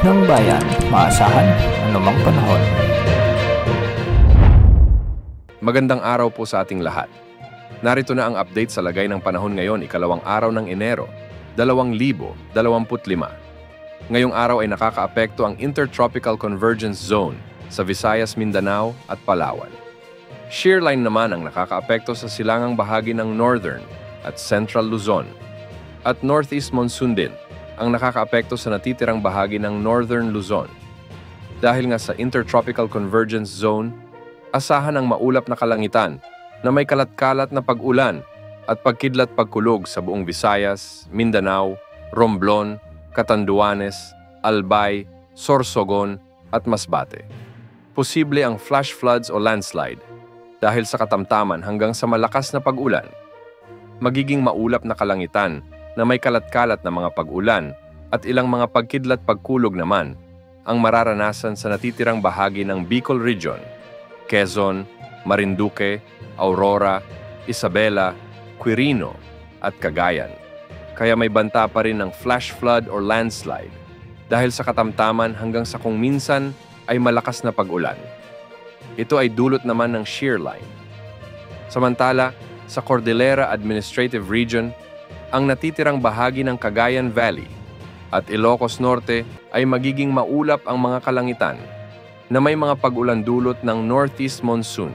ng bayan, maasahan anumang panahon. Magandang araw po sa ating lahat. Narito na ang update sa lagay ng panahon ngayon, ikalawang araw ng Enero, 2025. Ngayong araw ay nakakaapekto ang Intertropical Convergence Zone sa Visayas, Mindanao at Palawan. Shear line naman ang nakakaapekto sa silangang bahagi ng Northern at Central Luzon. At Northeast Monsoon din ang nakakaapekto sa natitirang bahagi ng Northern Luzon. Dahil nga sa Intertropical Convergence Zone, asahan ang maulap na kalangitan na may kalat-kalat na pag-ulan at pagkidlat-pagkulog sa buong Visayas, Mindanao, Romblon, Catanduanes, Albay, Sorsogon at Masbate. Posible ang flash floods o landslide dahil sa katamtaman hanggang sa malakas na pag-ulan. Magiging maulap na kalangitan na may kalat-kalat na mga pag-ulan at ilang mga pagkidlat-pagkulog naman ang mararanasan sa natitirang bahagi ng Bicol Region, Quezon, Marinduque, Aurora, Isabela, Quirino at Cagayan. Kaya may banta pa rin ng flash flood or landslide dahil sa katamtaman hanggang sa kung minsan ay malakas na pag-ulan. Ito ay dulot naman ng shear line. Samantala, sa Cordillera Administrative Region, ang natitirang bahagi ng Cagayan Valley at Ilocos Norte ay magiging maulap ang mga kalangitan na may mga pag-ulan dulot ng Northeast Monsoon.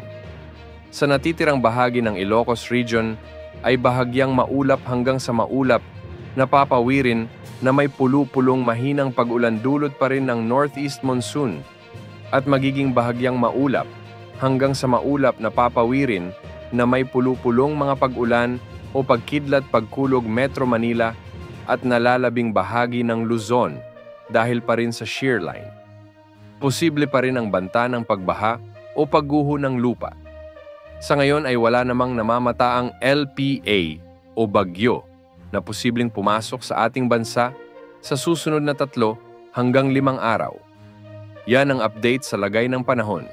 Sa natitirang bahagi ng Ilocos Region ay bahagyang maulap hanggang sa maulap na papawirin na may pulu-pulong mahinang pag-ulan dulot pa rin ng Northeast Monsoon at magiging bahagyang maulap hanggang sa maulap na papawirin na may pulu-pulong mga pag-ulan o pagkidlat-pagkulog Metro Manila at nalalabing bahagi ng Luzon dahil pa rin sa shear line. Posible pa rin ang banta ng pagbaha o pagguho ng lupa. Sa ngayon ay wala namang namamataang LPA o bagyo na posibleng pumasok sa ating bansa sa susunod na 3 hanggang 5 araw. Yan ang update sa lagay ng panahon.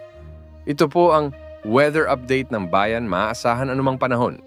Ito po ang weather update ng bayan, maaasahan anumang panahon.